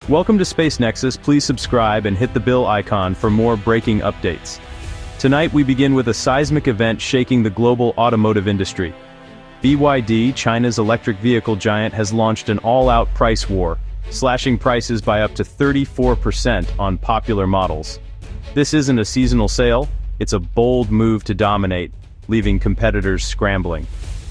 Welcome to Space Nexus. Please subscribe and hit the bell icon for more breaking updates. Tonight we begin with a seismic event shaking the global automotive industry. BYD, China's electric vehicle giant, has launched an all-out price war, slashing prices by up to 34% on popular models. This isn't a seasonal sale, it's a bold move to dominate, leaving competitors scrambling.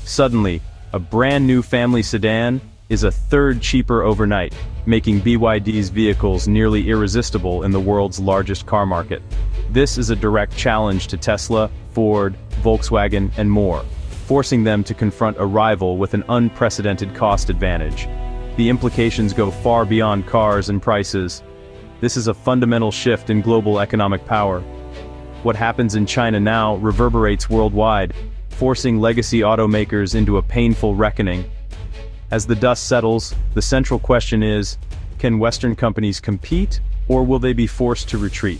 Suddenly, a brand new family sedan is a third cheaper overnight, making BYD's vehicles nearly irresistible in the world's largest car market. This is a direct challenge to Tesla, Ford, Volkswagen, and more, forcing them to confront a rival with an unprecedented cost advantage. The implications go far beyond cars and prices. This is a fundamental shift in global economic power. What happens in China now reverberates worldwide, forcing legacy automakers into a painful reckoning. As the dust settles, the central question is, can Western companies compete, or will they be forced to retreat?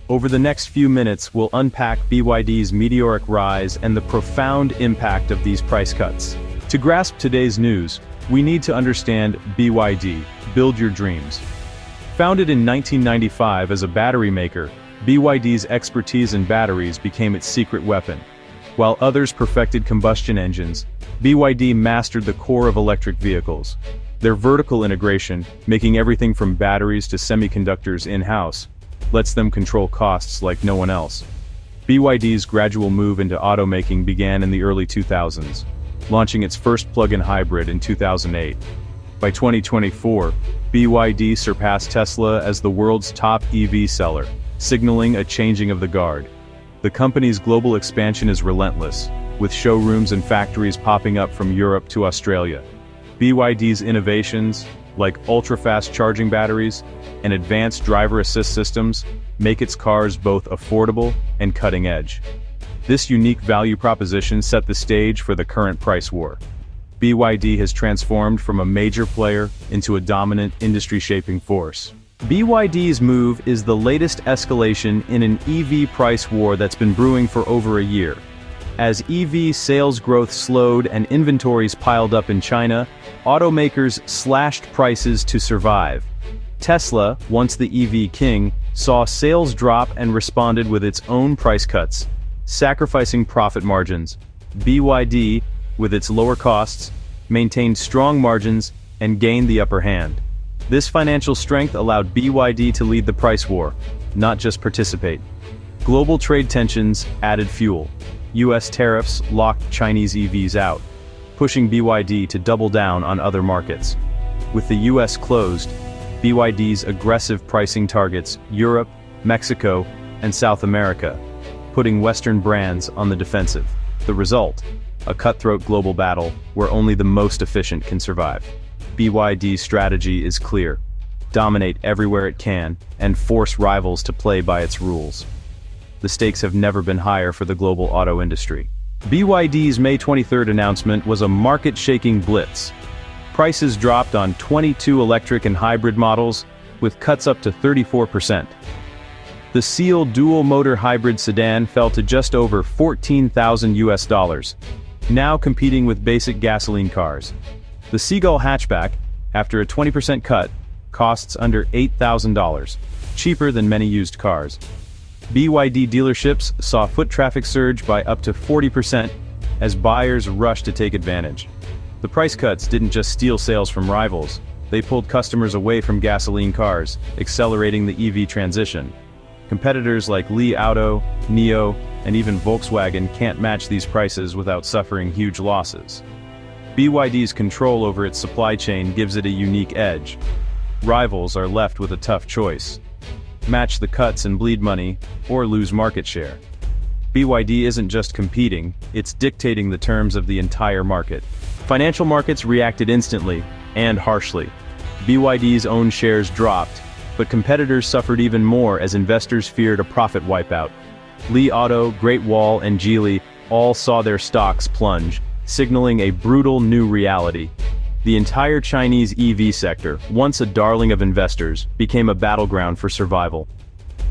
Over the next few minutes, we'll unpack BYD's meteoric rise and the profound impact of these price cuts. To grasp today's news, we need to understand BYD, Build Your Dreams. Founded in 1995 as a battery maker, BYD's expertise in batteries became its secret weapon. While others perfected combustion engines, BYD mastered the core of electric vehicles. Their vertical integration, making everything from batteries to semiconductors in-house, lets them control costs like no one else. BYD's gradual move into automaking began in the early 2000s, launching its first plug-in hybrid in 2008. By 2024, BYD surpassed Tesla as the world's top EV seller, signaling a changing of the guard. The company's global expansion is relentless, with showrooms and factories popping up from Europe to Australia. BYD's innovations, like ultra-fast charging batteries and advanced driver assist systems, make its cars both affordable and cutting-edge. This unique value proposition set the stage for the current price war. BYD has transformed from a major player into a dominant industry-shaping force. BYD's move is the latest escalation in an EV price war that's been brewing for over a year. As EV sales growth slowed and inventories piled up in China, automakers slashed prices to survive. Tesla, once the EV king, saw sales drop and responded with its own price cuts, sacrificing profit margins. BYD, with its lower costs, maintained strong margins and gained the upper hand. This financial strength allowed BYD to lead the price war, not just participate. Global trade tensions added fuel. US tariffs locked Chinese EVs out, pushing BYD to double down on other markets. With the US closed, BYD's aggressive pricing targets Europe, Mexico, and South America, putting Western brands on the defensive. The result: a cutthroat global battle where only the most efficient can survive. BYD's strategy is clear: dominate everywhere it can and force rivals to play by its rules. The stakes have never been higher for the global auto industry. BYD's May 23rd announcement was a market-shaking blitz. Prices dropped on 22 electric and hybrid models, with cuts up to 34%. The Seal dual-motor hybrid sedan fell to just over $14,000, now competing with basic gasoline cars. The Seagull hatchback, after a 20% cut, costs under $8,000, cheaper than many used cars. BYD dealerships saw foot traffic surge by up to 40% as buyers rushed to take advantage. The price cuts didn't just steal sales from rivals, they pulled customers away from gasoline cars, accelerating the EV transition. Competitors like Li Auto, NIO, and even Volkswagen can't match these prices without suffering huge losses. BYD's control over its supply chain gives it a unique edge. Rivals are left with a tough choice: match the cuts and bleed money, or lose market share. BYD isn't just competing, it's dictating the terms of the entire market. Financial markets reacted instantly, and harshly. BYD's own shares dropped, but competitors suffered even more as investors feared a profit wipeout. Li Auto, Great Wall, and Geely all saw their stocks plunge, signaling a brutal new reality. The entire Chinese EV sector, once a darling of investors, became a battleground for survival.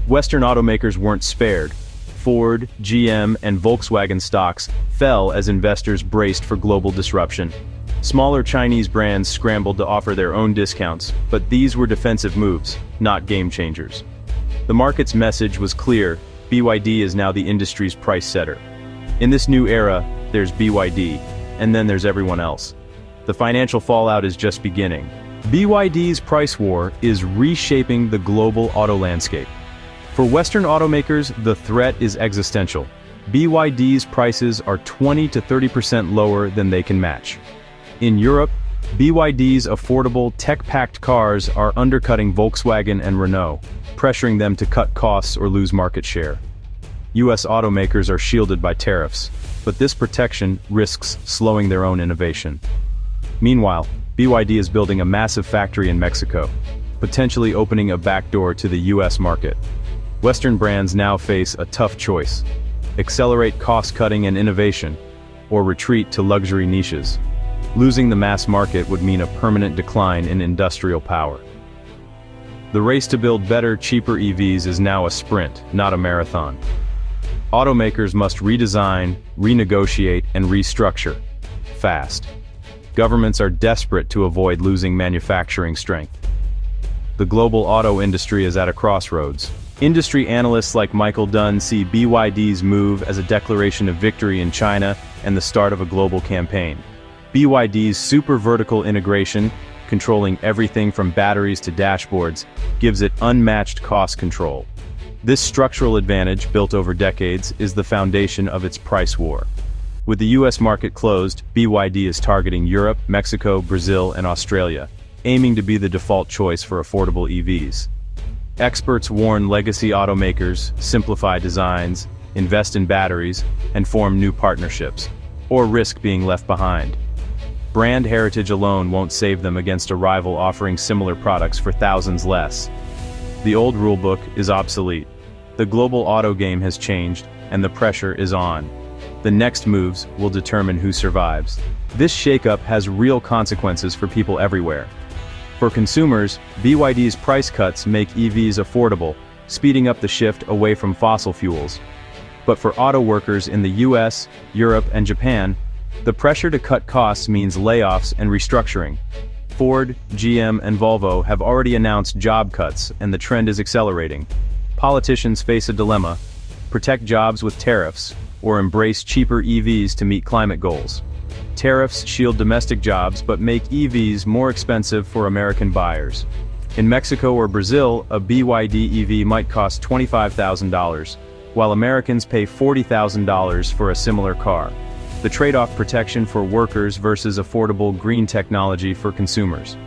Western automakers weren't spared. Ford, GM, and Volkswagen stocks fell as investors braced for global disruption. Smaller Chinese brands scrambled to offer their own discounts, but these were defensive moves, not game changers. The market's message was clear: BYD is now the industry's price setter. In this new era, there's BYD, and then there's everyone else. The financial fallout is just beginning. BYD's price war is reshaping the global auto landscape. For Western automakers, the threat is existential. BYD's prices are 20 to 30% lower than they can match. In Europe, BYD's affordable, tech-packed cars are undercutting Volkswagen and Renault, pressuring them to cut costs or lose market share. US automakers are shielded by tariffs, but this protection risks slowing their own innovation. Meanwhile, BYD is building a massive factory in Mexico, potentially opening a backdoor to the US market. Western brands now face a tough choice: accelerate cost-cutting and innovation, or retreat to luxury niches. Losing the mass market would mean a permanent decline in industrial power. The race to build better, cheaper EVs is now a sprint, not a marathon. Automakers must redesign, renegotiate, and restructure fast. Governments are desperate to avoid losing manufacturing strength. The global auto industry is at a crossroads. Industry analysts like Michael Dunn see BYD's move as a declaration of victory in China and the start of a global campaign. BYD's super vertical integration, controlling everything from batteries to dashboards, gives it unmatched cost control. This structural advantage, built over decades, is the foundation of its price war. With the US market closed, BYD is targeting Europe, Mexico, Brazil, and Australia, aiming to be the default choice for affordable EVs. Experts warn legacy automakers: simplify designs, invest in batteries, and form new partnerships, or risk being left behind. Brand heritage alone won't save them against a rival offering similar products for thousands less. The old rulebook is obsolete. The global auto game has changed, and the pressure is on. The next moves will determine who survives. This shakeup has real consequences for people everywhere. For consumers, BYD's price cuts make EVs affordable, speeding up the shift away from fossil fuels. But for auto workers in the US, Europe, and Japan, the pressure to cut costs means layoffs and restructuring. Ford, GM, and Volvo have already announced job cuts, and the trend is accelerating. Politicians face a dilemma: protect jobs with tariffs, or embrace cheaper EVs to meet climate goals. Tariffs shield domestic jobs but make EVs more expensive for American buyers. In Mexico or Brazil, a BYD EV might cost $25,000, while Americans pay $40,000 for a similar car. The trade-off: protection for workers versus affordable green technology for consumers.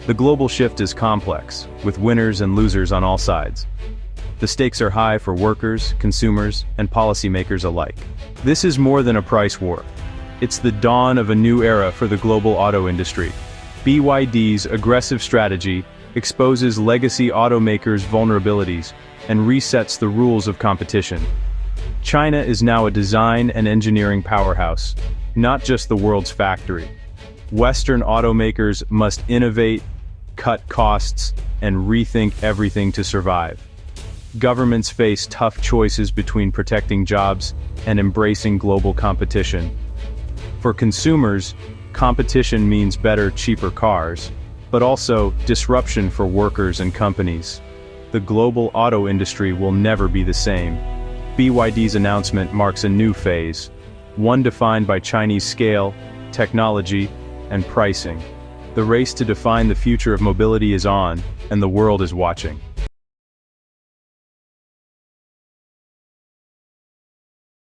The global shift is complex, with winners and losers on all sides. The stakes are high for workers, consumers, and policymakers alike. This is more than a price war. It's the dawn of a new era for the global auto industry. BYD's aggressive strategy exposes legacy automakers' vulnerabilities and resets the rules of competition. China is now a design and engineering powerhouse, not just the world's factory. Western automakers must innovate, cut costs, and rethink everything to survive. Governments face tough choices between protecting jobs and embracing global competition. For consumers, competition means better, cheaper cars, but also disruption for workers and companies. The global auto industry will never be the same. BYD's announcement marks a new phase, one defined by Chinese scale, technology, and pricing. The race to define the future of mobility is on, and the world is watching.